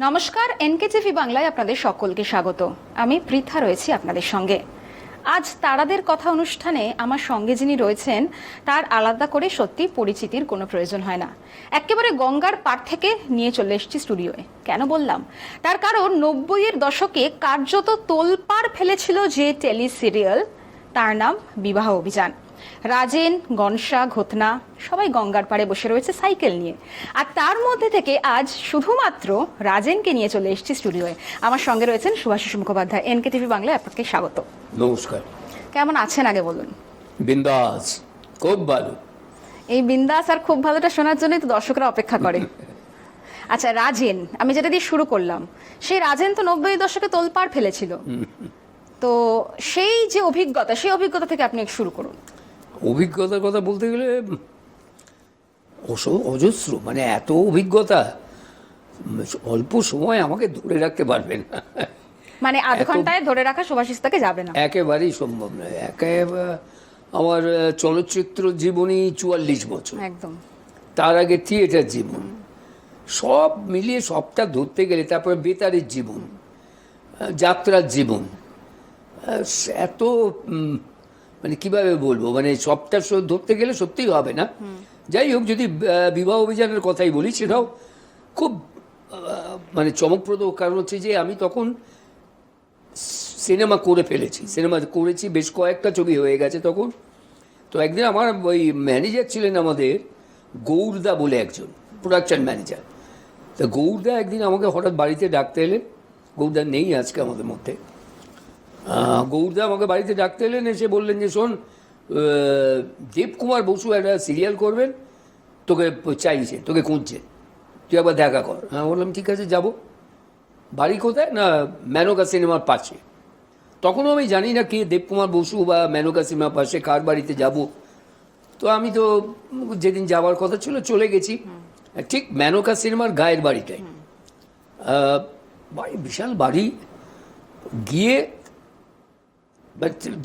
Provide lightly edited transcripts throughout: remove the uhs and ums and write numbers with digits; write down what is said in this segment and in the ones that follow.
নমস্কার, এনকেটিভি বাংলায় আপনাদের সকলকে স্বাগত। আমি পৃথা রয়েছি আপনাদের সঙ্গে। আজ তারাদের কথা অনুষ্ঠানে আমার সঙ্গে যিনি রয়েছেন তার আলাদা করে সত্যি পরিচিতির কোনো প্রয়োজন হয় না। একেবারে গঙ্গার পাড় থেকে নিয়ে চলে এসেছি স্টুডিওয়ে। কেন বললাম? তার কারণ ৯০-এর দশকে কার্যত তোলপাড় ফেলেছিল যে টেলি সিরিয়াল, তার নাম বিবাহ অভিযান। রাজেন, গনসা, ঘোতনা সবাই গঙ্গার পাড়ে বসে রয়েছে সাইকেল নিয়ে। আর তার মধ্যে থেকে আজ শুধুমাত্র রাজেনকে নিয়ে চলে এসেছি স্টুডিওয়ে। আমার সঙ্গে রয়েছেন শুভাশিস মুখোপাধ্যায়। এনকেটিভি বাংলায় আপনাকে স্বাগত। নমস্কার। কেমন আছেন আগে বলুন? বিন্দাস, খুব ভালো। এই বিন্দাস আর খুব ভালোটা শোনার জন্যই তো দর্শকরা অপেক্ষা করে। আচ্ছা রাজেন, আমি যেটা দিয়ে শুরু করলাম, সেই রাজেন তো ৯০-এর দশকে তোলপাড় ফেলেছিল। তো সেই যে অভিজ্ঞতা, সেই অভিজ্ঞতা থেকে আপনি শুরু করুন। অভিজ্ঞতার কথা বলতে গেলে অজস্র, মানে এত অভিজ্ঞতা অল্প সময় আমাকে ধরে রাখতে পারবেন না। মানে আধ ঘন্টায় ধরে রাখা শুভাশিস তাকে যাবে না, একেবারেই সম্ভব নয়। আমার চলচ্চিত্র জীবনী ৪৪ বছর, একদম। তার আগে থিয়েটার জীবন, সব মিলিয়ে সবটা ধরতে গেলে, তারপরে বেতারের জীবন, যাত্রার জীবন, এত মানে কিভাবে বলবো, মানে সবটা ধরতে গেলে সত্যিই হবে না। যাই হোক, যদি বিবাহ অভিযানের কথাই বলি, সেটাও খুব মানে চমকপ্রদ। কারণ হচ্ছে যে আমি তখন সিনেমা করে ফেলেছি, সিনেমা করেছি, বেশ কয়েকটা ছবি হয়ে গেছে তখন। তো একদিন আমার ওই ম্যানেজার ছিলেন আমাদের, গৌরদা বলে একজন প্রোডাকশন ম্যানেজার। তা গৌরদা একদিন আমাকে হঠাৎ বাড়িতে ডাকতে এলেন। গৌরদা নেই আজকে আমাদের মধ্যে। গৌরদা আমাকে বাড়িতে ডাকতে এলেন, এসে বললেন যে শোন, দেবকুমার বসু একটা সিরিয়াল করবেন, তোকে চাইছে, তোকে খুঁজছে, তুই একবার দেখা কর। হ্যাঁ, বললাম ঠিক আছে, যাব। বাড়ি কোথায়? না, মেনকা সিনেমার পাশে। তখনও আমি জানি না কে দেবকুমার বসু বা মেনকা সিনেমার পাশে কার বাড়িতে যাব। তো আমি তো যেদিন যাওয়ার কথা ছিল চলে গেছি, ঠিক মেনকা সিনেমার গায়ের বাড়িটাই। বিশাল বাড়ি। গিয়ে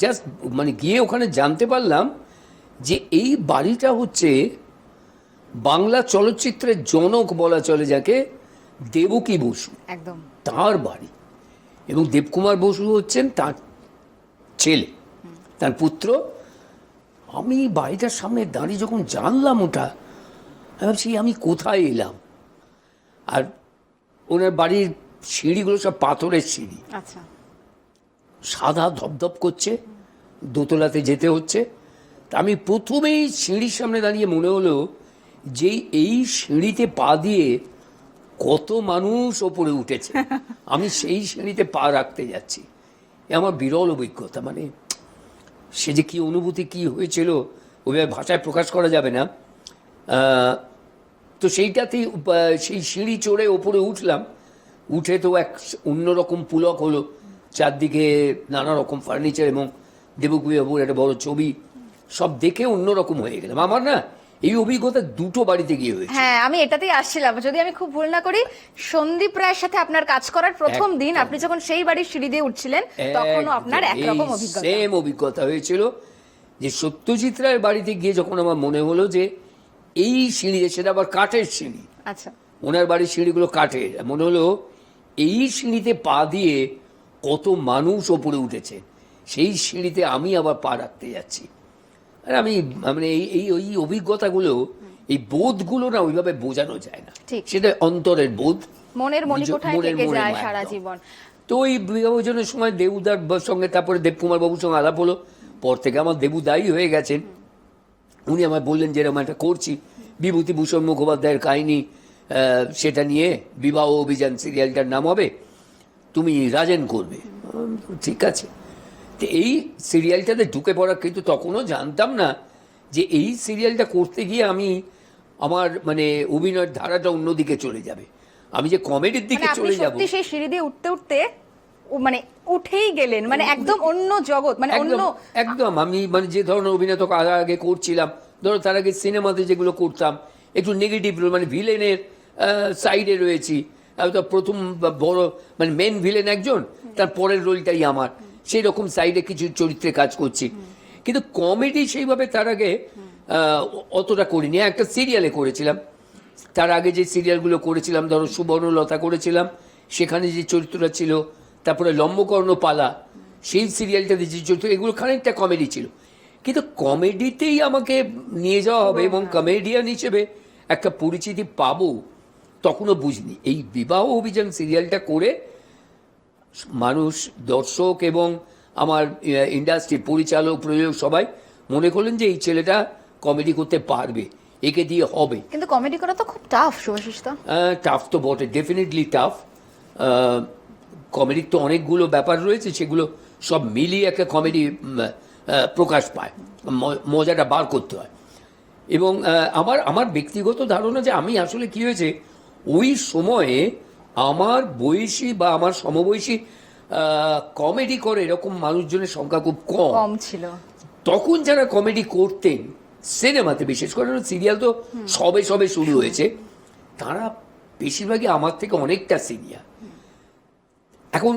জাস্ট মানে গিয়ে ওখানে জানতে পারলাম যে এই বাড়িটা হচ্ছে বাংলা চলচ্চিত্রের জনক বলা চলে যাকে, দেবকী বসু, একদম তার বাড়ি। এবং দেবকুমার বসু হচ্ছেন তার ছেলে, তার পুত্র। আমি বাড়িটার সামনে দাঁড়িয়ে যখন জানলাম ওটা, ভাবছি আমি কোথায় এলাম। আর ওনার বাড়ির সিঁড়িগুলো সব পাথরের সিঁড়ি, আচ্ছা, সাদা ধপধপ করছে, দোতলাতে যেতে হচ্ছে। তা আমি প্রথমেই সিঁড়ির সামনে দাঁড়িয়ে মনে হলো যে এই সিঁড়িতে পা দিয়ে কত মানুষ ওপরে উঠেছে, আমি সেই সিঁড়িতে পা রাখতে যাচ্ছি। এ আমার বিরল অভিজ্ঞতা। মানে সে যে কি অনুভূতি, কি হয়েছিল, ওইভাবে ভাষায় প্রকাশ করা যাবে না। তো সেইটাতেই সেই সিঁড়ি চড়ে ওপরে উঠলাম। উঠে তো এক অন্যরকম পুলক হলো, চারদিকে নানা রকম ফার্নিচার এবং দেবকী বাবুর একটা বড় ছবি, সব দেখে অন্যরকম হয়ে গেলাম। আমার না এই অভিজ্ঞতা দুটো বাড়িতে গিয়ে হয়েছে। হ্যাঁ, আমি এটাতেই আসছিলাম। যদি আমি খুব ভুল না করি, সন্দীপ রায়ের সাথে আপনার কাজ করার প্রথম দিন আপনি যখন সেই বাড়ির সিঁড়ি দিয়ে উঠছিলেন, তখনও আপনার একরকম অভিজ্ঞতা, সেম অভিজ্ঞতা হয়েছিল। যে সত্যজিৎ রায়ের বাড়িতে গিয়ে যখন আমার মনে হলো যে এই সিঁড়ি, সেটা আবার কাঠের সিঁড়ি, আচ্ছা, ওনার বাড়ির সিঁড়িগুলো কাঠের, মনে হলো এই সিঁড়িতে পা দিয়ে কত মানুষ ওপরে উঠেছে, সেই সিঁড়িতে আমি আবার পা রাখতে যাচ্ছি। আর আমি মানে এই ওই অভিজ্ঞতাগুলো, এই বোধগুলো না ওইভাবে বোঝানো যায় না, সেটা অন্তরের বোধ, মনের মণিকোঠায় থেকে যায় সারা জীবন। তো ওই বিবাহজনের সময় দেবুদার সঙ্গে, তারপরে দেবকুমার বাবুর সঙ্গে আলাপ হলো। পর থেকে আমার দেবুদাই হয়ে গেছেন। উনি আমায় বললেন যে এরকম একটা করছি, বিভূতিভূষণ মুখোপাধ্যায়ের কাহিনী, সেটা নিয়ে বিবাহ অভিযান সিরিয়ালটার নাম হবে, তুমি রাজেন করবে। ঠিক আছে। তো এই সিরিয়ালটাতে ঢুকে পড়া, কিন্তু তখনও জানতাম না যে এই সিরিয়ালটা করতে গিয়ে আমি আমার মানে অভিনয়ের ধারাটা অন্যদিকে চলে যাবে, আমি যে কমেডির দিকে চলে যাব। সেই সিঁড়ি দিয়ে উঠতে উঠতে মানে উঠেই গেলেন, মানে একদম অন্য জগৎ, মানে অন্য একদম। আমি মানে যে ধরনের অভিনয় তো আগে করছিলাম, ধরো তার আগে সিনেমাতে যেগুলো করতাম একটু নেগেটিভ রোল, মানে ভিলেনের সাইডে রয়েছি। তো প্রথম বড় মানে মেন ভিলেন একজন, তার পরের রোলটাই আমার, সেই রকম সাইডে কিছু চরিত্রে কাজ করছি। কিন্তু কমেডি সেইভাবে তার আগে অতটা করিনি। একটা সিরিয়ালে করেছিলাম, তার আগে যে সিরিয়ালগুলো করেছিলাম, ধরো সুবর্ণলতা করেছিলাম, সেখানে যে চরিত্রটা ছিল, তারপরে লম্বকর্ণ পালা, সেই সিরিয়ালটাতে যে চরিত্র, এগুলো খানিকটা কমেডি ছিল। কিন্তু কমেডিতেই আমাকে নিয়ে যাওয়া হবে এবং কমেডিয়ান হিসেবে একটা পরিচিতি পাবো তখনও বুঝিনি। এই বিবাহ অভিযান সিরিয়ালটা করে মানুষ, দর্শক এবং আমার ইন্ডাস্ট্রি পরিচালক, প্রযোজক সবাই মনে করলেন যে এই ছেলেটা কমেডি করতে পারবে, একে দিয়ে হবে। কিন্তু কমেডি করা তো খুব টাফ, শুভাশিসদা। টাফ তো বটে, ডেফিনেটলি টাফ। কমেডির তো অনেকগুলো ব্যাপার রয়েছে, সেগুলো সব মিলিয়ে একটা কমেডি প্রকাশ পায়, মজাটা বার করতে হয়। এবং আমার ব্যক্তিগত ধারণা যে আমি আসলে কি হয়েছে, ওই সময়ে আমার বয়সী বা আমার সমবয়সী কমেডি করে এরকম মানুষজনের সংখ্যা খুব কম ছিল। তখন যারা কমেডি করতেন সিনেমাতে, বিশেষ করে সিরিয়াল তো সবে সবে শুরু হয়েছে, তারা বেশিরভাগই আমার থেকে অনেকটা সিনিয়র। এখন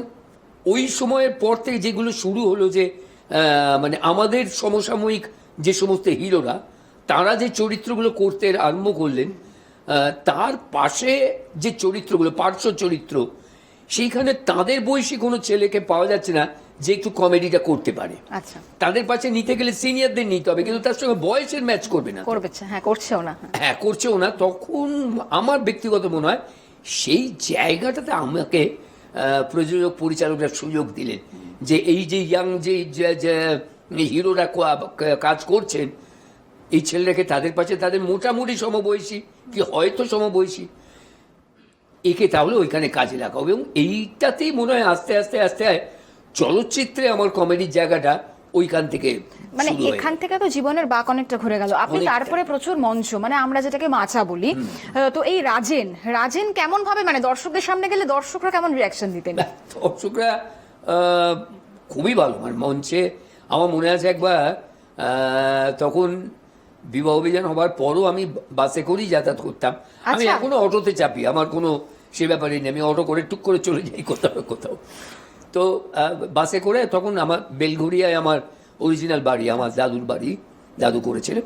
ওই সময়ের পর থেকে যেগুলো শুরু হলো, যে মানে আমাদের সমসাময়িক যে সমস্ত হিরোরা, তারা যে চরিত্রগুলো করতে আরম্ভ করলেন, তার পাশে যে চরিত্রগুলো, পার্শ্ব চরিত্র, সেইখানে তাদের বয়সী কোনো ছেলেকে পাওয়া যাচ্ছে না যে একটু কমেডিটা করতে পারে। আচ্ছা, তাদের পাশে নিতে গেলে সিনিয়রদের নিতে হবে, কিন্তু তার সঙ্গে বয়সের ম্যাচ করবে না। করছেও না। হ্যাঁ, করছেও না। তখন আমার ব্যক্তিগত মনে হয় সেই জায়গাটাতে আমাকে প্রযোজক পরিচালকরা সুযোগ দিলেন যে এই যে ইয়াং যে হিরোরা কাজ করছেন, এই ছেলেটাকে তাদের পাশে, তাদের মোটামুটি সমবয়সী কি হয়তো সমবয়সী, একে তাহলে ওইখানে কাজে লাগাবো। এবং এইটাতেই মনে হয় আস্তে আস্তে আস্তে চলচ্চিত্রে আমার কমেডির জায়গাটা ওইখান থেকে, মানে এখান থেকে তো জীবনের বাঁক অনেকটা ঘুরে গেল। আপনি তারপরে প্রচুর মঞ্চ, মানে আমরা যেটাকে মাচা বলি, তো এই রাজেন কেমন ভাবে, মানে দর্শকদের সামনে গেলে দর্শকরা কেমন রিয়াকশন দিতেন? দর্শকরা খুবই ভালো। মানে মঞ্চে আমার মনে আছে একবার, তখন বিবাহ অভিযান হবার পরও আমি বাসে করেই যাতায়াত করতাম। আমি এখনো অটোতে চাপি, আমার কোনো সে ব্যাপারে নেই, আমি অটো করে টুক করে চলে যাই কোথাও। তো বাসে করে তখন আমার বেলঘড়িয়ায় আমার অরিজিনাল বাড়ি, আমার দাদুর বাড়ি, দাদু করেছিলেন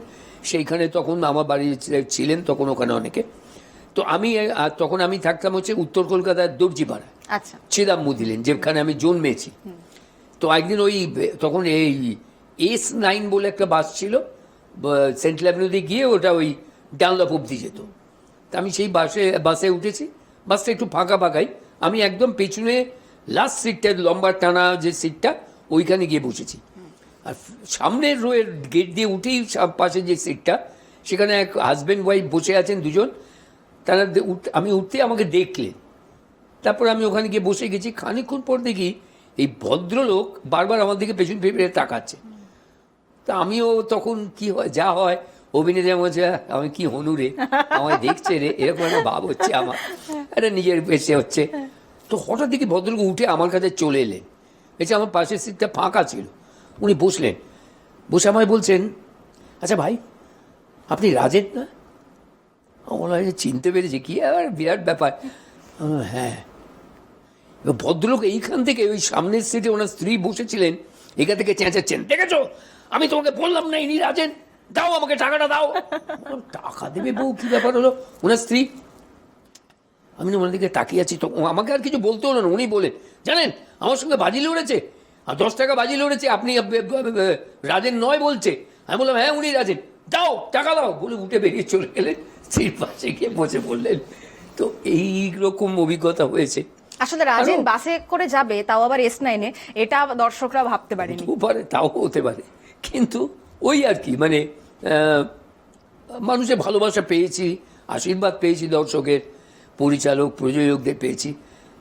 সেইখানে। তখন আমার বাড়ি ছিলেন তখন ওখানে অনেকে। তো তখন আমি থাকতাম হচ্ছে উত্তর কলকাতার দর্জিপাড়া, আচ্ছা, চিদাম মুদিলেন, যেখানে আমি জন্মেছি। তো একদিন তখন এই S9 বলে একটা বাস ছিল, সেন্ট্রাল অ্যাভিনিউতে গিয়ে ওটা ওই ডানলপ অব্দি যেত। তা আমি সেই বাসে উঠেছি, বাসটা একটু ফাঁকাই, আমি একদম পেছনে লাস্ট সিটটা, লম্বা টানা যে সিটটা, ওইখানে গিয়ে বসেছি। আর সামনের রোয়ের গেট দিয়ে উঠেই পাশে যে সিটটা, সেখানে এক হাজব্যান্ড ওয়াইফ বসে আছেন দুজন। তারা আমি উঠতে আমাকে দেখলেন, তারপর আমি ওখানে গিয়ে বসে গেছি। খানিকক্ষণ পর দেখি এই ভদ্রলোক বারবার আমার দিকে পেছন ফিরে তাকাচ্ছে। তা আমিও তখন কি হয়, যা হয় অভিনেতা, বলছে আমি কি হনুরে, আমায় দেখছে রে, এরকম একটা ভাব হচ্ছে আমার, একটা নিজের বেশে হচ্ছে। তো হঠাৎ দেখি ভদ্রলোক উঠে আমার কাছে চলে এলেন, এসে আমার পাশের সিটটা ফাঁকা ছিল, উনি বসলেন। বসে আমায় বলছেন, আচ্ছা ভাই, আপনি রাজেন না? আমার চিনতে পেরেছি, কি আর বিরাট ব্যাপার। হ্যাঁ। ভদ্রলোক এইখান থেকে, ওই সামনের সিটে ওনার স্ত্রী বসেছিলেন, এখান থেকে চেঁচাচ্ছেন, দেখেছো আমি তোমাকে বললাম না ইনি রাজেন, দাও আমাকে টাকাটা দাও। টাকা দেবে বউ, কি ব্যাপার হলো? ওনার স্ত্রী। আমি না ওনার দিকে তাকিয়ে আছি, তো আমাকে আর কিছু বলতে হলো না, উনি বলেন, জানেন আমার সঙ্গে বাজি লড়েছে, আর 10 টাকা বাজি লড়েছে, আপনি রাজেন নয় বলছে। আমি বললাম হ্যাঁ উনি রাজেন, দাও টাকা দাও বলে উঠে বেরিয়ে চলে গেলেন, স্ত্রীর পাশে গিয়ে বসে পড়লেন। তো এইরকম অভিজ্ঞতা হয়েছে। আসলে রাজেন বাসে করে যাবে, তাও আবার S9-এ, এটা দর্শকরা ভাবতে পারেনি। তাও হতে পারে, কিন্তু ওই আর কি, মানে মানুষের ভালোবাসা পেয়েছি, আশীর্বাদ পেয়েছি দর্শকের, পরিচালক প্রযোজকদের পেয়েছি,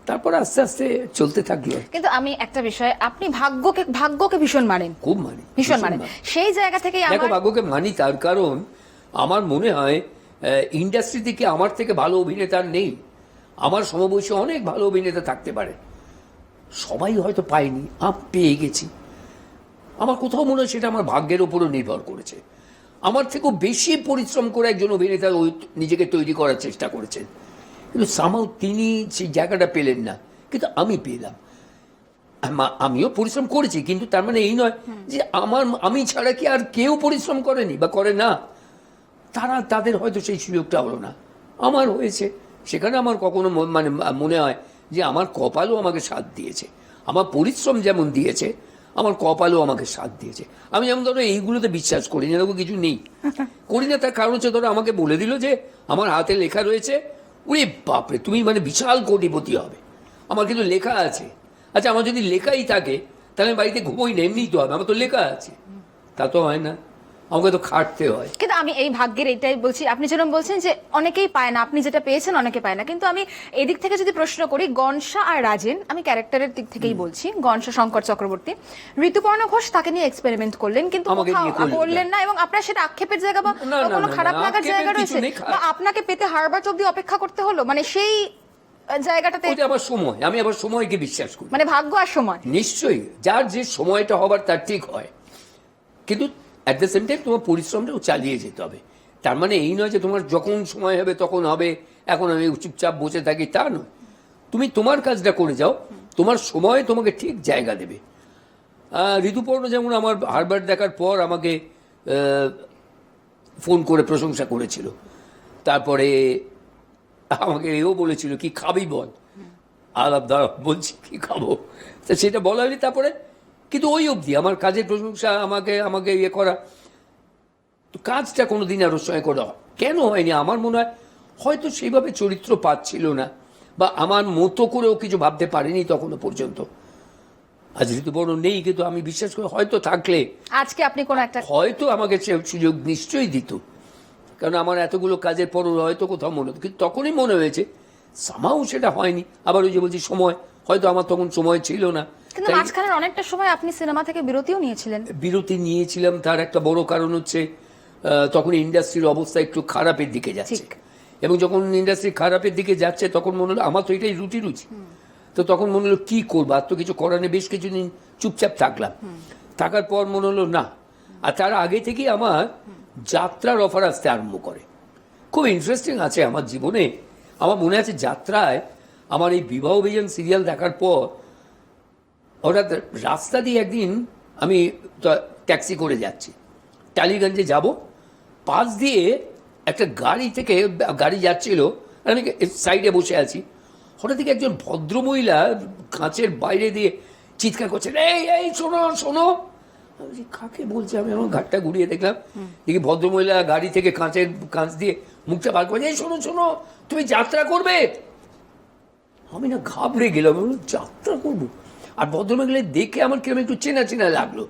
তারপর আস্তে আস্তে চলতে থাকলো। কিন্তু আমি একটা বিষয়, আপনি ভাগ্যকে ভীষণ মানেন। খুব মানি, ভীষণ মানেন। সেই জায়গা থেকেই দেখো, ভাগ্যকে মানি তার কারণ আমার মনে হয় ইন্ডাস্ট্রি থেকে আমার থেকে ভালো অভিনেতা নেই। আমার সমবয়সী অনেক ভালো অভিনেতা থাকতে পারে, সবাই হয়তো পায়নি, আমি পেয়ে গেছি। আমার কোথাও মনে হয় সেটা আমার ভাগ্যের উপরও নির্ভর করেছে। আমার থেকেও বেশি পরিশ্রম করে একজন অভিনেতা নিজেকে তৈরি করার চেষ্টা করেছেন, কিন্তু সামাও তিনি সেই জায়গাটা পেলেন না, কিন্তু আমি পেলাম। আমিও পরিশ্রম করেছি, কিন্তু তার মানে এই নয় যে আমি ছাড়া কি আর কেউ পরিশ্রম করেনি বা করে না। তাদের হয়তো সেই সুযোগটা হলো না, আমার হয়েছে। সেখানে আমার কখনো মানে মনে হয় যে আমার কপালও আমাকে সাথ দিয়েছে, আমার পরিশ্রম যেমন দিয়েছে আমার কপালও আমাকে সাথ দিয়েছে। আমি যেমন ধরো এইগুলোতে বিশ্বাস করি না, এরকম কিছু নেই, করি না। তার কারণ হচ্ছে ধরো আমাকে বলে দিল যে আমার হাতে লেখা রয়েছে, ওরে বাপরে তুমি মানে বিশাল কোটিপতি হবে, আমার কিন্তু লেখা আছে। আচ্ছা আমার যদি লেখাই থাকে তাহলে আমি বাড়িতে ঘুমোই না, এমনিই তো হবে, আমার তো লেখা আছে। তা তো হয় না, আমাকে তো খাটতে হয়। কিন্তু আমি এই ভাগ্যের এটাই বলছি, আপনি যেরকম বলছেন যে অনেকেই পায় না, আপনি যেটা পেয়েছেন অনেকে পায় না, কিন্তু আমি এদিক থেকে যদি প্রশ্ন করি, গনসা আর রাজেন, আমি ক্যারেক্টারের দিক থেকেই বলছি, গনসা শঙ্কর চক্রবর্তী, ঋতুপর্ণ ঘোষ তাকে নিয়ে এক্সপেরিমেন্ট করলেন কিন্তু আমাকে কোথাও নিয়ে করলেন না। করলেন না, এবং আপনার সেটা আক্ষেপের জায়গা বা না, না, কোনো না, খারাপ না, লাগার আক্ষেপের জায়গা কিছু রয়েছে, নেই। বা আপনাকে পেতে হারবার অব্দি অপেক্ষা করতে হলো, মানে সেই জায়গাটাতে ওইটা আবার সময়, আমি আবার সময়কে বিশ্বাস করি। মানে ভাগ্য আর সময়। নিশ্চয়ই যার যে সময়টা হবার তার ঠিক হয়, কিন্তু অ্যাট দ্য সেম টাইম তোমার পরিশ্রমটাও চালিয়ে যেতে হবে। তার মানে এই নয় যে তোমার যখন সময় হবে তখন হবে, এখন আমি চুপচাপ বসে থাকি, তা নয়। তুমি তোমার কাজটা করে যাও, তোমার সময় তোমাকে ঠিক জায়গা দেবে। ঋতুপর্ণ যেমন আমার হারবার দেখার পর আমাকে ফোন করে প্রশংসা করেছিল, তারপরে আমাকে এও বলেছিল কি খাবি বল, আলাপ দাঁড়া বলছি কি খাবো, তা সেটা বলা হয়নি। তারপরে কিন্তু ওই অবধি আমার কাজের প্রশংসা, আমাকে আমাকে ইয়ে করা, তো কাজটা কোনোদিন আরো সঙ্গে করা কেন হয়নি আমার মনে হয় হয়তো সেইভাবে চরিত্র পাচ্ছিল না, বা আমার মতো করেও কিছু ভাবতে পারিনি তখনো পর্যন্ত। আজ ঋতুপর্ণ নেই, কিন্তু আমি বিশ্বাস করি হয়তো থাকলে আজকে আপনি কোন একটা হয়তো আমাকে সে সুযোগ নিশ্চয়ই দিত, কারণ আমার এতগুলো কাজের পর হয়তো কোথাও মনে হতো, কিন্তু তখনই মনে হয়েছে সামাও সেটা হয়নি। আবার ওই যে বলছি সময়, হয়তো আমার তখন সময় ছিল না। কিন্তু মাঝখানের অনেকটা সময় আপনি সিনেমা থেকে বিরতিও নিয়েছিলেন। বিরতি নিয়েছিলাম, তার একটা বড় কারণ হচ্ছে তখন ইন্ডাস্ট্রির অবস্থা একটু খারাপের দিকে যাচ্ছে, এবং যখন ইন্ডাস্ট্রি খারাপের দিকে যাচ্ছে তখন মনে হলো আমার তো এটাই রুটি তো তখন মনে হলো কি করবো, আর তো কিছু করার নেই। বেশ কিছুদিন চুপচাপ থাকলাম, থাকার পর মনে হলো না। আর তার আগে থেকেই আমার যাত্রার অফার আসতে আরম্ভ করে। খুব ইন্টারেস্টিং আছে আমার জীবনে। আমার মনে আছে যাত্রায় আমার এই বিবাহ বিজন সিরিয়াল দেখার পর হঠাৎ রাস্তা দিয়ে একদিন আমি ট্যাক্সি করে যাচ্ছি, টালিগঞ্জে যাব, পাশ দিয়ে একটা গাড়ি যাচ্ছিল, আমি সাইডে বসে আছি, হঠাৎ থেকে একজন ভদ্রমহিলা কাঁচের বাইরে দিয়ে চিৎকার করছেন, এই এই শোনো শোনো। আমি কাকে বলছে, আমি আমার ঘাটটা ঘুরিয়ে দেখলাম, দেখি ভদ্রমহিলা গাড়ি থেকে কাঁচ দিয়ে মুখটা বার করে, এই শোনো শোনো তুমি যাত্রা করবে। আমি না ঘাবড়ে গেলাম, যাত্রা করবো। আর ভদ্রমহিলা দেখে আমার কিরকম একটু চেনা চেনা লাগলো।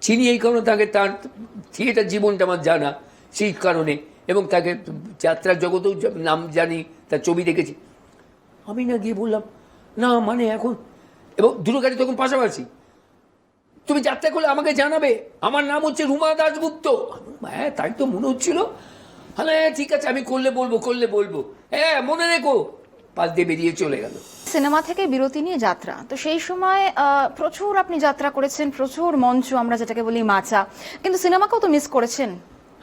চিনি এই কারণে, তাকে তার থিয়েটার জীবনটা আমার জানা সেই কারণে, এবং তাকে যাত্রার জগতেও নাম জানি, তার ছবি দেখেছি। আমি না গিয়ে বললাম না মানে এখন, এবং দুটো গাড়ি তখন পাশাপাশি, তুমি যাত্রা করলে আমাকে জানাবে, আমার নাম হচ্ছে রুমা দাশগুপ্ত। হ্যাঁ তাই তো মনে হচ্ছিল। হ্যাঁ ঠিক আছে, আমি করলে বলবো, হ্যাঁ মনে রেখো। পাশ দিয়ে বেরিয়ে চলে গেল। সিনেমা থেকে বিরতি নিয়ে যাত্রা, তো সেই সময় প্রচুর আপনি যাত্রা করেছেন, প্রচুর মঞ্চ আমরা যেটাকে বলি মাচা, কিন্তু সিনেমাকেও তো মিস করেছেন।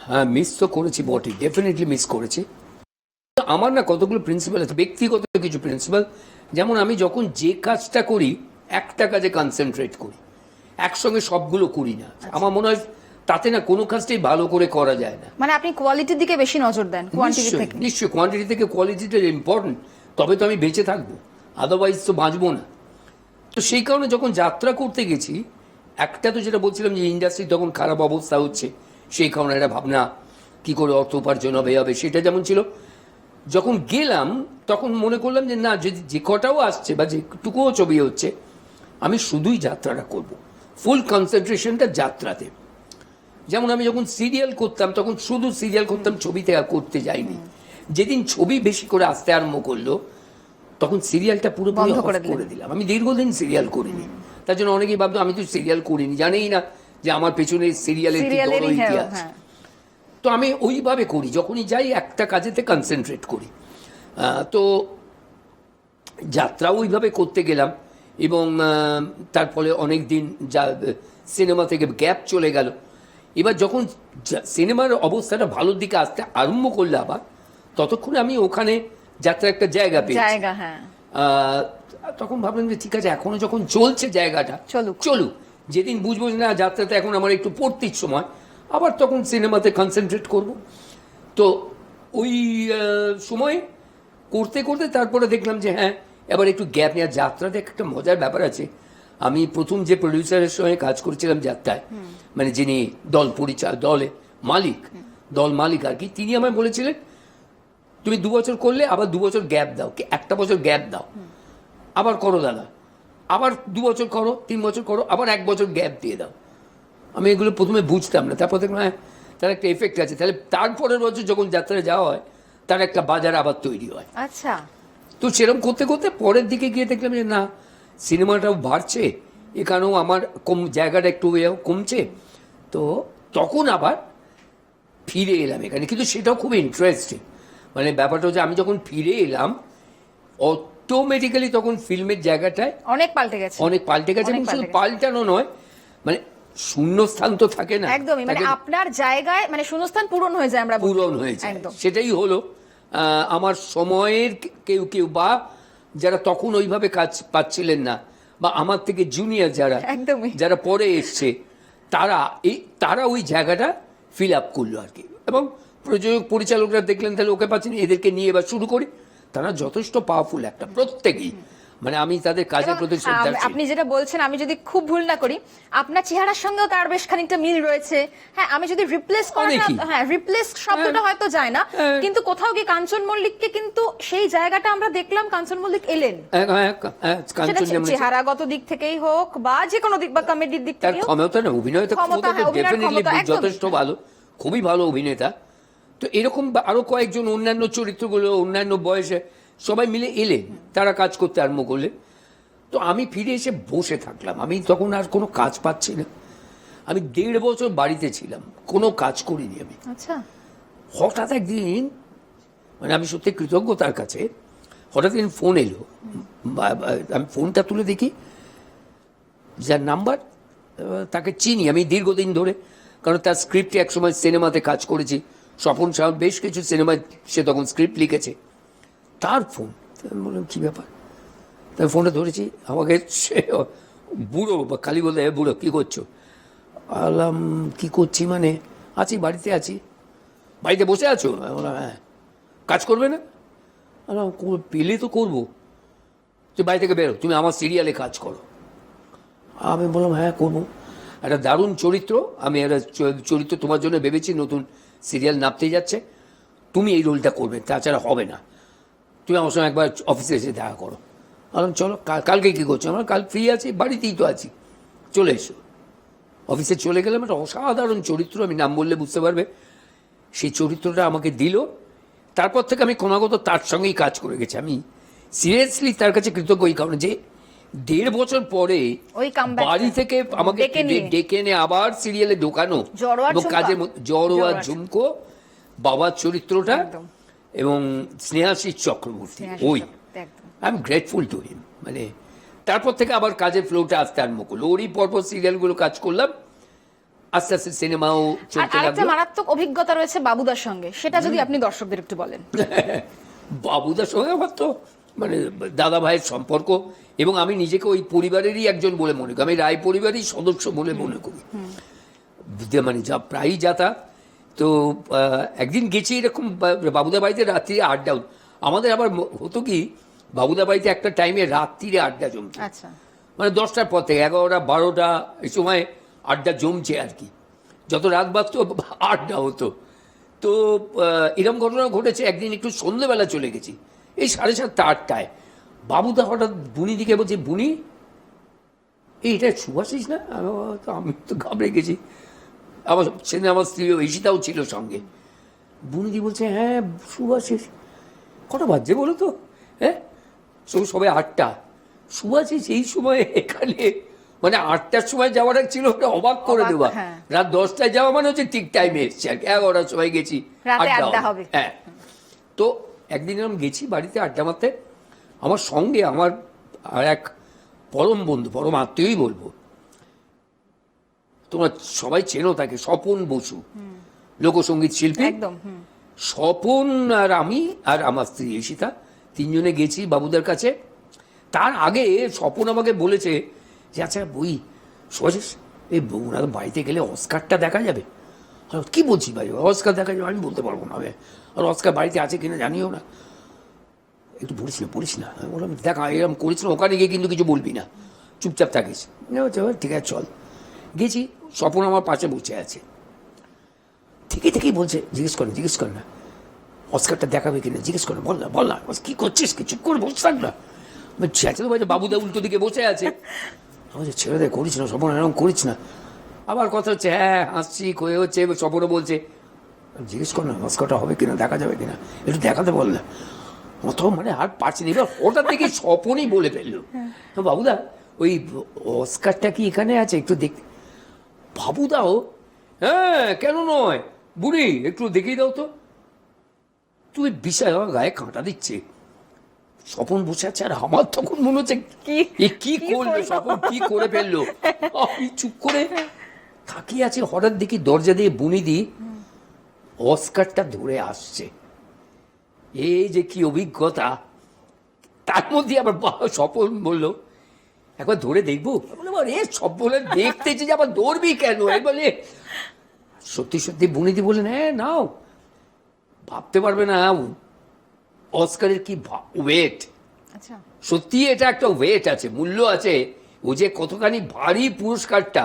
হ্যাঁ মিস তো করেছি বটে, ডেফিনেটলি মিস করেছি। আমার না কতগুলো প্রিন্সিপাল আছে, ব্যক্তিগত কিছু প্রিন্সিপাল। যেমন আমি যখন যে কাজটা করি একটা কাজে কনসেন্ট্রেট করি, একসঙ্গে সবগুলো করি না। আমার মনে হয় তাতে না কোনো কাজটাই ভালো করে করা যায় না। মানে আপনি কোয়ালিটির দিকে বেশি নজর দেন কোয়ান্টিটি থেকে। নিশ্চয়ই কোয়ান্টিটি থেকে কোয়ালিটিটা ইম্পর্টেন্ট, তবে তো আমি বেঁচে থাকবো, আদারওয়াইজ তো বাঁচবো না। তো সেই কারণে যখন যাত্রা করতে গেছি, একটা তো যেটা বলছিলাম যে ইন্ডাস্ট্রি তখন খারাপ অবস্থা হচ্ছে, সেই কারণে একটা ভাবনা কি করে অর্থ উপার্জন হবে সেটা যেমন ছিল। যখন গেলাম তখন মনে করলাম যে না, যদি যে কটাও আসছে বা যেটুকুও ছবি হচ্ছে, আমি শুধুই যাত্রাটা করব, ফুল কনসেন্ট্রেশনটা যাত্রাতে। যেমন আমি যখন সিরিয়াল করতাম তখন শুধু সিরিয়াল করতাম, ছবিতে করতে যাইনি। যেদিন ছবি বেশি করে আসতে আরম্ভ করলো তখন সিরিয়ালটা পুরোপুরি অফ করে দিলাম। আমি দীর্ঘদিন সিরিয়াল করিনি, তার জন্য অনেকেই ভাবতো আমি তো সিরিয়াল করিনি, জানেই না যে আমার পেছনে সিরিয়ালের বড় ইতিহাস। তো আমি ওইভাবে করি, যখনই যাই একটা কাজেতে কনসেন্ট্রেট করি। তো যাত্রা ওইভাবে করতে গেলাম, এবং তার ফলে অনেক দিন সিনেমা থেকে গ্যাপ চলে গেল। এবার যখন সিনেমার অবস্থাটা ভালোর দিকে আসতে আরম্ভ করলে আবার, ততক্ষণে আমি ওখানে যাত্রা একটা জায়গা পেয়েছি। তখন ভাবলাম যে ঠিক আছে, এখনো যখন চলছে জায়গাটা চলুক, যেদিন বুঝবো না যাত্রাতে এখন আমার একটু পড়তির সময়, আবার তখন সিনেমাতে কনসেন্ট্রেট করব। তো ওই সময় করতে করতে তারপরে দেখলাম যে হ্যাঁ এবার একটু গ্যাপ নেওয়ার যাত্রাতে একটা মজার ব্যাপার আছে। আমি প্রথম যে প্রডিউসারের সঙ্গে কাজ করেছিলাম যাত্রায়, মানে যিনি দলে দল মালিক আর কি, তিনি আমায় বলেছিলেন তুমি 2 বছর করলে আবার 2 বছর গ্যাপ দাও, কি 1 বছর গ্যাপ দাও, আবার করো দাদা, আবার 2 বছর করো, 3 বছর করো, আবার 1 বছর গ্যাপ দিয়ে দাও। আমি এগুলো প্রথমে বুঝতাম না, তারপর দেখলাম হ্যাঁ তার একটা এফেক্ট আছে। তাহলে তারপরের বছর যখন যাত্রায় যাওয়া হয় তার একটা বাজার আবার তৈরি হয়। আচ্ছা, তো সেরকম করতে করতে পরের দিকে গিয়ে দেখলাম যে না, সিনেমাটাও বাড়ছে, এখানেও আমার জায়গাটা একটু কমছে। তো তখন আবার ফিরে এলাম এখানে, কিন্তু সেটাও খুব ইন্টারেস্টিং। মানে ব্যাপারটা হচ্ছে আমি যখন ফিরে এলাম অটোমেটিক্যালি তখন ফিল্মের জায়গাটায় অনেক পাল্টে গেছে। এবং শুধু পাল্টানো নয়, মানে শূন্যস্থান তো থাকে না একদমই, মানে আপনার জায়গায় মানে শূন্যস্থান পূরণ হয়ে যায়, আমরা পূরণ হয়ে যায়, সেটাই হলো। আমার সময়ের কেউ কেউ বা যারা তখন ওইভাবে কাজ পাচ্ছিলেন না, বা আমার থেকে জুনিয়র যারা পরে এসছে, তারা ওই জায়গাটা ফিল আপ করলো আর কি। এবং প্রযোজক পরিচালকরা দেখলেন তাহলে ওকে পাচ্ছেন, এদেরকে নিয়ে এবার শুরু করি। তারা যথেষ্ট পাওয়ারফুল একটা প্রত্যেকেই, মানে আমি তাদের কাজের প্রতি শ্রদ্ধাশীল। আপনি যেটা বলছেন, আমি যদি খুব ভুল না করি, আপনার চেহারার সঙ্গেও তার বেশ খানিকটা মিল রয়েছে। হ্যাঁ, আমি যদি রিপ্লেস শব্দটা হয়তো যায় না, কিন্তু কোথাও গিয়ে কাঞ্চন মল্লিককে কিন্তু সেই জায়গাটা আমরা দেখলাম, কাঞ্চন মল্লিক এলেন চেহারাগত দিক থেকেই হোক বা যে কোনো দিক, বা কমেডির দিক থেকে হোক, ক্ষমতা না, অভিনয়টা ডেফিনেটলি যথেষ্ট ভালো, খুবই ভালো অভিনেতা। তো এরকম আরো কয়েকজন অন্যান্য চরিত্রগুলো অন্যান্য বয়সে সবাই মিলে এলেন, তারা কাজ করতে আরম্ভ করলেন। তো আমি ফিরে এসে বসে থাকলাম, আমি তখন আর কোনো কাজ পাচ্ছি না। আমি 1.5 বছর বাড়িতে ছিলাম, কোনো কাজ করিনি আমি। আচ্ছা, হঠাৎ একদিন, মানে আমি সত্যি কৃতজ্ঞ তার কাছে, হঠাৎ একদিন ফোন এলো। আমি ফোনটা তুলে দেখি যার নাম্বার, তাকে চিনি আমি দীর্ঘদিন ধরে, কারণ তার স্ক্রিপ্টে একসময় সিনেমাতে কাজ করেছি, স্বপন সাহা বেশ কিছু সিনেমায় সে তখন স্ক্রিপ্ট লিখেছে। তার ফোন, বললাম কী ব্যাপার, তাই ফোনটা ধরেছি। আমাকে সে বুড়ো, বা খালি বলতে বুড়ো কী করছো, বললাম কী করছি মানে আছি, বাড়িতে আছি। বাড়িতে বসে আছো? বললাম হ্যাঁ। কাজ করবে না? বললাম পেলে তো করবো। তুই বাড়ি থেকে বেরো, তুমি আমার সিরিয়ালে কাজ করো। আমি বললাম হ্যাঁ করবো, একটা দারুণ চরিত্র, আমি একটা চরিত্র তোমার জন্য ভেবেছি, নতুন সিরিয়াল নামতে যাচ্ছে, তুমি এই রোলটা করবে, তাছাড়া হবে না, তুমি আমার সঙ্গে একবার অফিসে এসে দেখা করো। বললাম চলো, কালকে কী করছো? আমার কাল ফ্রি আছি, বাড়িতেই তো আছি, চলে এসো। অফিসে চলে গেলাম, একটা অসাধারণ চরিত্র, আমি নাম বললে বুঝতে পারবে। সেই চরিত্রটা আমাকে দিল, তারপর থেকে আমি ক্রমাগত তার সঙ্গেই কাজ করে গেছি। আমি সিরিয়াসলি তার কাছে কৃতজ্ঞ এই কারণে যে 1.5 বছর পরে বাড়ি থেকে আমাকে ডেকে এনে আবার সিরিয়ালে ঢোকানো, এবং কাজের জড়োয়া ঝুমকো, বাবার চরিত্রটা, এবং স্নেহাশিস চক্রবর্তী, ওই I am grateful to him. মানে তারপর থেকে আবার কাজের ফ্লোটা আসতে আরম্ভ করলো, ওরই পরপর সিরিয়ালগুলো কাজ করলাম, আস্তে আস্তে সিনেমাও চলতে লাগলো। একটা মারাত্মক অভিজ্ঞতা রয়েছে বাবুদার সঙ্গে, সেটা যদি আপনি দর্শকদের একটু বলেন। বাবুদার সঙ্গে আমার তো মানে দাদা ভাইয়ের সম্পর্ক, এবং আমি নিজেকে ওই পরিবারেরই একজন বলে মনে করি, আমি রায় পরিবারেরই সদস্য বলে মনে করি, মানে যা প্রায়ই যাতায়াত। তো একদিন গেছি এরকম বাবুদা বাড়িতে রাত্রিরে আড্ডা, আমাদের আবার হতো কি, বাবুদা বাড়িতে একটা টাইমে রাত্রিরে আড্ডা জমছে, মানে 10টার পর থেকে 11টা 12টা এই সময় আড্ডা জমছে আর কি, যত রাত বাজতো আড্ডা হতো। তো এরকম ঘটনা ঘটেছে, একদিন একটু সন্ধ্যেবেলা চলে গেছি, এই 7:30 8টায়। বাবুদা হঠাৎ বুনি দিকে বলছে, বুনি এইটা সুভাষিস না? আমি তো ঘাবড়ে গেছি, আমার সেদিন আমার স্ত্রী ঈশিতাও ছিল সঙ্গে। বুনিদি বলছে হ্যাঁ সুভাষিস। কটা বাজছে বলো তো? হ্যাঁ সবাই 8টা। সুভাষিস এই সময় এখানে, মানে 8টার সময় যাওয়াটা ছিল ওটা অবাক করে দেওয়া, রাত 10টায় যাওয়া মানে হচ্ছে ঠিক টাইমে এসছে আর কি, 11টার সময় গেছি আড্ডা হবে। হ্যাঁ, তো একদিন আমি গেছি বাড়িতে আড্ডা মারতে, আমার সঙ্গে আমার আর এক পরম বন্ধু, পরম আত্মীয়ই বলবো, তোমরা সবাই চেনো তাকে, স্বপন বসু, লোকসঙ্গীত শিল্পী। স্বপন আর আমি আর আমার স্ত্রী ঈশিতা 3জনে গেছি বাবুদার কাছে। তার আগে স্বপন আমাকে বলেছে যে আচ্ছা বই সোজাস এই ওনার বাড়িতে গেলে অস্কারটা দেখা যাবে। কি বলছি ভাই, অস্কার দেখা যাবে? আমি বলতে পারবো না, আর অস্কার বাড়িতে আছে কিনা জানিও না। একটু বলিস না আমি বললাম দেখ এরকম করিস না, ওখানে গিয়ে কিন্তু কিছু বলবি না, চুপচাপ থাকিস। ঠিক আছে চল। গেছি, স্বপন আমার পাশে বসে আছে, থেকেই বলছে জিজ্ঞেস কর না অস্কারটা দেখাবে কিনা, জিজ্ঞেস কর না, বল না কি করছিস, কি চুপ করে বসে থাক না। আমি চেঁচাতে পারছি, বাবুদা উল্টো দিকে বসে আছে। আমি ছেড়ে দে, করিস না স্বপন, এরকম করিস না। আবার কথা হচ্ছে, হ্যাঁ হাসছি কয়ে হচ্ছে, স্বপনও বলছে জিজ্ঞেস কর না অস্কারটা হবে কিনা, দেখা যাবে কিনা, একটু দেখাতে বল না। অত মানে আর পারছি না। এবার হঠাৎ থেকে স্বপনই বলে ফেললো, বাবুদা ওই অস্কারটা কি এখানে আছে একটু দেখ। বাবুদাও হ্যাঁ কেন নয় বুড়ি, একটু দেখিয়ে দাও তো। তুই বিষয় আমার গায়ে কাঁটা দিচ্ছে। স্বপন বসে আছে, আর আমার তখন মনে হচ্ছে কি করলো স্বপন, কি করে ফেললো। আমি চুপ করে তাকিয়ে আছি, হঠাৎ দেখি দরজা দিয়ে বুনিদি অস্কারটা ধরে আসছে। এই যে কি অভিজ্ঞতা। তার মধ্যে আবার স্বপন বললো একবার ধরে দেখবো। সব বলে দেখতেছি যে আবার ধরবি কেন, বলে সত্যি বুনিদি বললেন হ্যাঁ নাও। ভাবতে পারবে না অস্কারের কি ওয়েট। আচ্ছা, সত্যি এটা একটা ওয়েট আছে, মূল্য আছে। ও যে কতখানি ভারী পুরস্কারটা,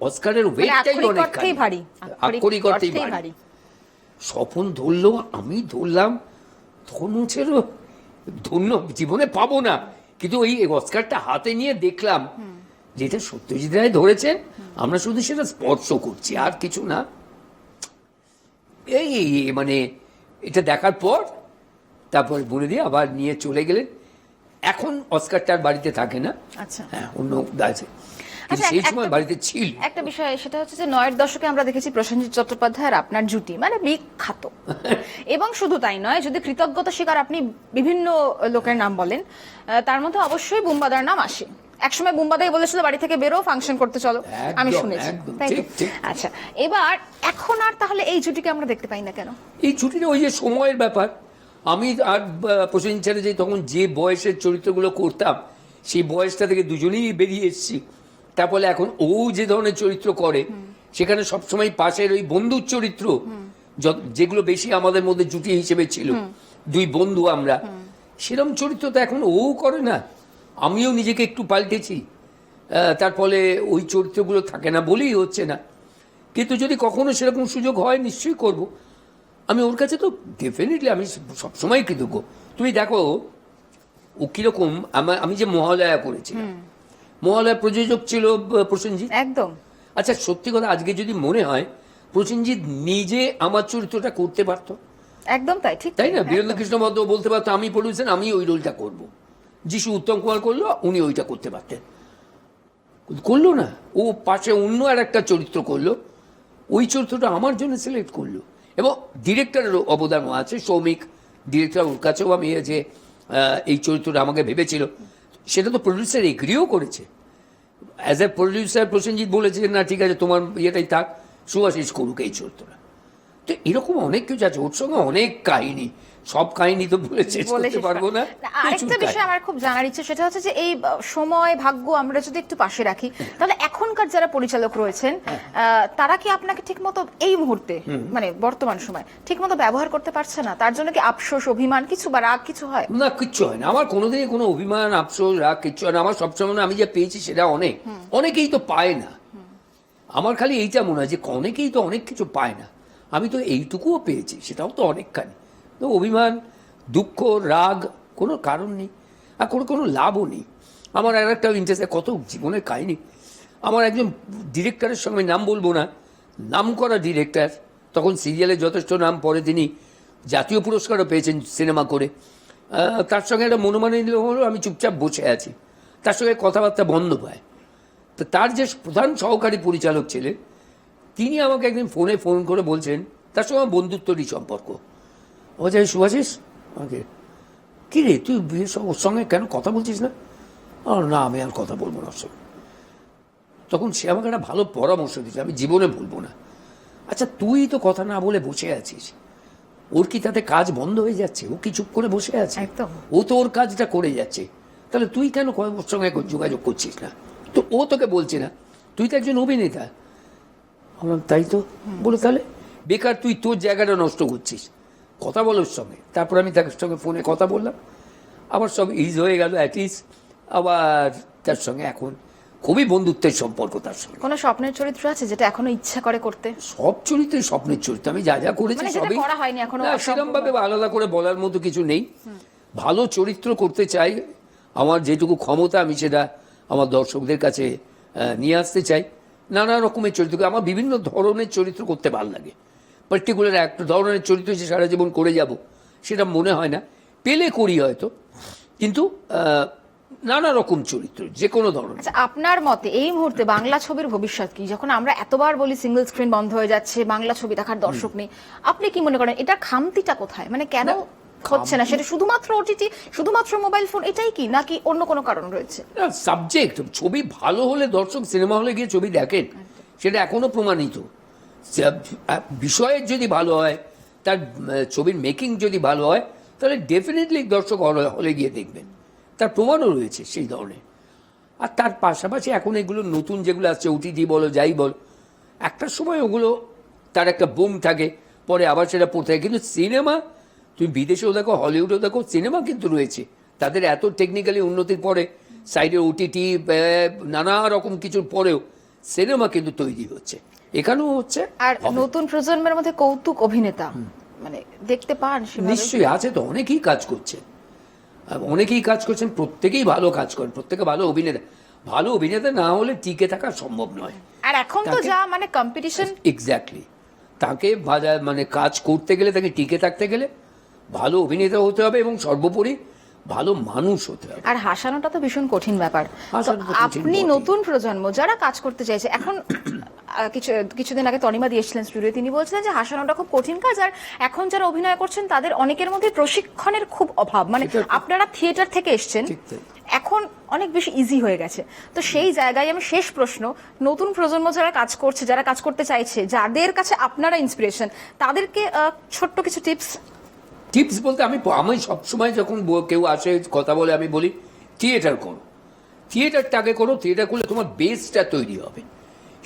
অস্কারের ওয়েটটাই অনেকখানি ভারী, আক্ষরিক অর্থেই ভারী। স্বপন ধরলো, আমি ধরলাম, তখন ছিল ধন্য জীবনে পাবো না, কিন্তু ওই অস্কারটা হাতে নিয়ে দেখলাম যেটা সত্যজিৎ রায় ধরেছেন, আমরা শুধু সেটা স্পর্শ করছি আর কিছু না। এই মানে এটা দেখার পর তারপর বলে দিয়ে আবার নিয়ে চলে গেলেন। এখন অস্কারটার বাড়িতে থাকে না, আচ্ছা হ্যাঁ অন্য আছে, আচ্ছা, সেই সময় বাড়িতে ছিল। একটা বিষয় সেটা হচ্ছে যে ৯-এর দশকে আমরা দেখেছি প্রসেনজিৎ চট্টোপাধ্যায় আর আপনার জুটি মানে বিখ্যাত। এবং শুধু তাই নয়, যদি কৃতজ্ঞতা স্বীকার আপনি বিভিন্ন লোকের নাম বলেন, তার মধ্যে অবশ্যই বুম্বাদার নাম আসে। একসময় বুম্বাদাই বলেছিল বাড়ি থেকে বেরো, ফাংশন করতে চলো, আমি শুনেছি, তাই তো? আচ্ছা, এবার এখন আর তাহলে এই জুটিকে আমরা দেখতে পাই না কেন? এই ছুটিটা ওই যে সময়ের ব্যাপার। আমি আর প্রসেনজিৎ ছেড়ে যে তখন যে বয়সের চরিত্রগুলো করতাম, সেই বয়সটা থেকে দুজনেই বেরিয়ে এসেছি। তারপরে এখন ও যে ধরনের চরিত্র করে, সেখানে সবসময় পাশের ওই বন্ধুর চরিত্র যেগুলো বেশি আমাদের মধ্যে জুটি হিসেবে ছিল, দুই বন্ধু আমরা, সেরকম চরিত্র তো এখন ও করে না। আমিও নিজেকে একটু পাল্টেছি, তার ফলে ওই চরিত্রগুলো থাকে না বলেই হচ্ছে না। কিন্তু যদি কখনো সেরকম সুযোগ হয় নিশ্চয়ই করব। আমি ওর কাছে তো ডেফিনেটলি আমি সবসময় কৃতজ্ঞ। তুমি দেখো ও কিরকম, আমি যে মহালয়া করেছি, মহালয়া প্রযোজক ছিল প্রসেনজিৎ, একদম। আচ্ছা সত্যি কথা, আজকে যদি মনে হয় প্রসেনজিৎ নিজে আমার চরিত্রটা করতে পারতো, একদম তাই, ঠিক তাই না? বীরেন্দ্র কৃষ্ণ ভদ্র বলতে পারতো আমি প্রডিউসার, আমি ওই রোলটা করব। যিশু উত্তম কুমার করলো, উনি ওইটা করতে পারতেন, করলো না। ও পাশে অন্য আর একটা চরিত্র করলো, ওই চরিত্রটা আমার জন্য সিলেক্ট করলো। এবং ডিরেক্টরের অবদানও আছে, সৌমিক ডিরেক্টর, ওর কাছেও আমি যে এই চরিত্রটা আমাকে ভেবেছিল, সেটা তো প্রডিউসার এগ্রিও করেছে। অ্যাজ এ প্রডিউসার প্রসেনজিৎ বলেছে না ঠিক আছে তোমার ইয়েটাই থাক, সুভাষিস করুক এই চরিত্রটা। তো এরকম অনেক কিছু আছে, ওর সঙ্গে অনেক কাহিনী, সব কাহিনী তো বলে শেষ করতে পারবো না। আরেকটা বিষয় আমার খুব জানার ইচ্ছে, সেটা হচ্ছে যে এই সময় ভাগ্য আমরা যদি একটু পাশে রাখি, তাহলে এখনকার যারা পরিচালক রয়েছেন তারা কি আপনাকে ঠিকমতো এই মুহূর্তে মানে বর্তমান সময় ঠিকমতো ব্যবহার করতে পারছে না? তার জন্য কি আফসোস, অভিমান কিছু বা রাগ কিছু হয় না? কিচ্ছু হয় না আমার, কোনোদিনই কোনো অভিমান, আফসোস, রাগ কিচ্ছু হয় না আমার। সবসময় আমি যা পেয়েছি সেটা অনেকেই তো পায় না। আমার খালি এইটা মনে হয় যে অনেকেই তো অনেক কিছু পায় না, আমি তো এইটুকুও পেয়েছি, সেটাও তো অনেকখানি। তো অভিমান, দুঃখ, রাগ কোনো কারণ নেই, আর কোনো লাভও নেই। আমার আর একটা ইন্টারেস্ট, কত জীবনের কাহিনী। আমার একজন ডিরেক্টরের সঙ্গে নাম বলবো না, নাম করা ডিরেক্টর, তখন সিরিয়ালে যথেষ্ট নাম, পরে তিনি জাতীয় পুরস্কারও পেয়েছেন সিনেমা করে। তার সঙ্গে একটা মনোমালিন্য হলো, আমি চুপচাপ বসে আছি, তার সঙ্গে কথাবার্তা বন্ধ পায়। তো তার যে প্রধান সহকারী পরিচালক ছিলেন, তিনি আমাকে একদিন ফোন করে বলছেন, তার সঙ্গে আমার বন্ধুত্বরই সম্পর্ক, ও যে সুভাষিস আমাকে, কী রে তুই ওর সঙ্গে কেন কথা বলছিস না? না আমি আর কথা বলবো না ওর সঙ্গে। তখন সে আমাকে একটা ভালো পরামর্শ দিয়েছে, আমি জীবনে বলবো না। আচ্ছা তুই তো কথা না বলে বসে আছিস, ওর কি তাতে কাজ বন্ধ হয়ে যাচ্ছে? ও কি চুপ করে বসে আছে? ও তো ওর কাজটা করে যাচ্ছে, তাহলে তুই কেন ওর সঙ্গে যোগাযোগ করছিস না? তো ও তোকে বলছে না, তুই তো একজন অভিনেতা। বললাম তাই তো। বলে তাহলে বেকার তুই তোর জায়গাটা নষ্ট করছিস, কথা বলো ওর সঙ্গে। তারপর আমি তার সঙ্গে ফোনে কথা বললাম, আবার সব ইজ হয়ে গেল, অ্যাট ইজ। আবার তার সঙ্গে এখন খুবই বন্ধুত্বের সম্পর্ক তার সঙ্গে। কোনো স্বপ্নের চরিত্র আছে যেটা এখনো ইচ্ছা করে করতে? সব চরিত্রই স্বপ্নের চরিত্র, আমি যা যা করেছি মানে যেটা সবই করা হয়নি এখনো, সেরকম ভাবে আলাদা করে বলার মতো কিছু নেই। ভালো চরিত্র করতে চাই, আমার যেটুকু ক্ষমতা আমি সেটা আমার দর্শকদের কাছে নিয়ে আসতে চাই। নানা রকমের চরিত্র, আমার বিভিন্ন ধরনের চরিত্র করতে ভালো লাগে। পার্টিকুলার একটা ধরনের চরিত্র যে সারা জীবন করে যাব সেটা মনে হয় না, পেলে করি হয়তো, কিন্তু নানা রকম চরিত্র যে কোনো ধরনের। আচ্ছা, আপনার মতে এই মুহূর্তে বাংলা ছবির ভবিষ্যৎ কি? যখন আমরা এতবার বলি সিঙ্গেল স্ক্রিন বন্ধ হয়ে যাচ্ছে, বাংলা ছবি দেখার দর্শক নেই, আপনি কি মনে করেন এটা খামতিটা কোথায়? মানে কেন হচ্ছে না? সেটা শুধুমাত্র ওটিটি, শুধুমাত্র মোবাইল ফোন, এটাই কি, নাকি অন্য কোনো কারণ রয়েছে? সাবজেক্ট, ছবি ভালো হলে দর্শক সিনেমা হলে গিয়ে ছবি দেখেন, সেটা এখনো প্রমাণিত। বিষয়ের যদি ভালো হয়, তার ছবির মেকিং যদি ভালো হয়, তাহলে ডেফিনেটলি দর্শক হলে গিয়ে দেখবেন, তার প্রমাণও রয়েছে সেই ধরনের। আর তার পাশাপাশি এখন এগুলো নতুন যেগুলো আসছে, ওটিটি বলো যাই বল, একটা সময় ওগুলো তার একটা বুম থাকে, পরে আবার সেটা পড়তে থাকে। কিন্তু সিনেমা, তুমি বিদেশেও দেখো, হলিউডেও দেখো, সিনেমা কিন্তু রয়েছে। তাদের এত টেকনিক্যালি উন্নতির পরে, সাইডে ওটিটি নানা রকম কিছুর পরেও সিনেমা কিন্তু তৈরি হচ্ছে, এখানেও হচ্ছে। আর নতুন প্রজন্মের মধ্যে কৌতুক অভিনেতা মানে দেখতে পান? নিশ্চয়ই আছে তো, অনেকেই কাজ করছেন, অনেকেই কাজ করছেন, প্রত্যেকেই ভালো কাজ করেন, প্রত্যেকে ভালো অভিনেতা। ভালো অভিনেতা না হলে টিকে থাকা সম্ভব নয়। আর এখন তো যা মানে কম্পিটিশন, এক্স্যাক্টলি, তাকে মানে কাজ করতে গেলে, তাকে টিকে থাকতে গেলে ভালো অভিনেতা হতে হবে এবং সর্বোপরি ভালো মানুষ হতে হবে। আর হাসানোটা তো ভীষণ কঠিন ব্যাপার। তো আপনি নতুন প্রজন্ম যারা কাজ করতে চাইছে এখন, কিছুদিন আগে তনিমা দিয়েছিলেন স্টুডিও, তিনি বলছিলেন যে হাসানোটা খুব কঠিন কাজ, আর এখন যারা অভিনয় করছেন তাদের অনেকের মধ্যে প্রশিক্ষণের খুব অভাব। মানে আপনারা থিয়েটার থেকে এসছেন, এখন অনেক বেশি ইজি হয়ে গেছে। তো সেই জায়গায় আমি শেষ প্রশ্ন, নতুন প্রজন্ম যারা কাজ করছে, যারা কাজ করতে চাইছে, যাদের কাছে আপনারা ইন্সপিরেশন, তাদেরকে ছোট্ট কিছু টিপস বলতে, আমি সবসময় যখন কেউ আসে কথা বলে আমি বলি থিয়েটার করো, থিয়েটারটা আগে করো। থিয়েটার করলে তোমার বেসটা তৈরি হবে,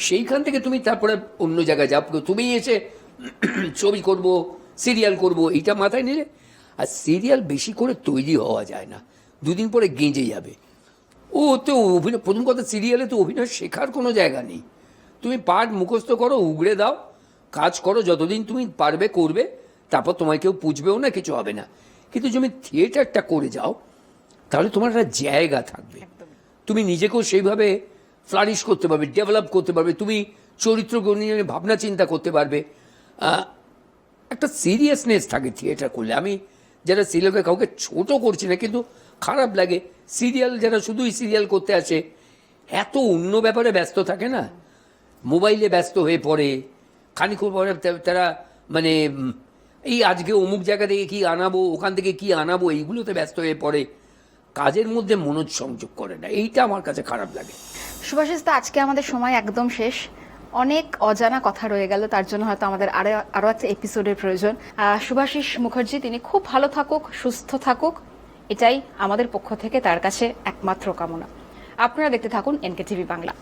সেইখান থেকে তুমি তারপরে অন্য জায়গায় যাও। তুমি এসে ছবি করব, সিরিয়াল করব, এইটা মাথায় নিলে, আর সিরিয়াল বেশি করে তৈরি হওয়া যায় না, দুদিন পরে গেঁজে যাবে। ও তো অভিনয়, প্রথম কথা সিরিয়ালে তো অভিনয় শেখার কোনো জায়গা নেই। তুমি পার্ট মুখস্থ করো, উগড়ে দাও, কাজ করো, যতদিন তুমি পারবে করবে, তারপর তোমায় কেউ পুছবেও না, কিছু হবে না। কিন্তু তুমি থিয়েটারটা করে যাও, তাহলে তোমার একটা জায়গা থাকবে, তুমি নিজেকেও সেইভাবে ফ্লারিশ করতে পারবে, ডেভেলপ করতে পারবে, তুমি চরিত্র নিয়ে ভাবনা চিন্তা করতে পারবে। একটা সিরিয়াসনেস থাকে থিয়েটার করলে। আমি যারা সিরিয়ালকে কাউকে ছোট করছি না, কিন্তু খারাপ লাগে সিরিয়াল যারা শুধুই সিরিয়াল করতে আসে, এত অন্য ব্যাপারে ব্যস্ত থাকে না, মোবাইলে ব্যস্ত হয়ে পড়ে, খানিক পরে তারা মানে এই আজকে অমুক জায়গা থেকে কি আনাবো, ওখান থেকে কি আনাবো, এইগুলোতে ব্যস্ত হয়ে পড়ে, কাজের মধ্যে মনোসংযোগ করে না। এইটা আমার কাছে খারাপ লাগে। শুভাশিস দা, আজকে আমাদের সময় একদম শেষ, অনেক অজানা কথা রয়ে গেল, তার জন্য হয়তো আমাদের আরো একটা এপিসোডের প্রয়োজন। শুভাশিস মুখার্জি, তিনি খুব ভালো থাকুক, সুস্থ থাকুক, এটাই আমাদের পক্ষ থেকে তার কাছে একমাত্র কামনা। আপনারা দেখতে থাকুন NK TV বাংলা।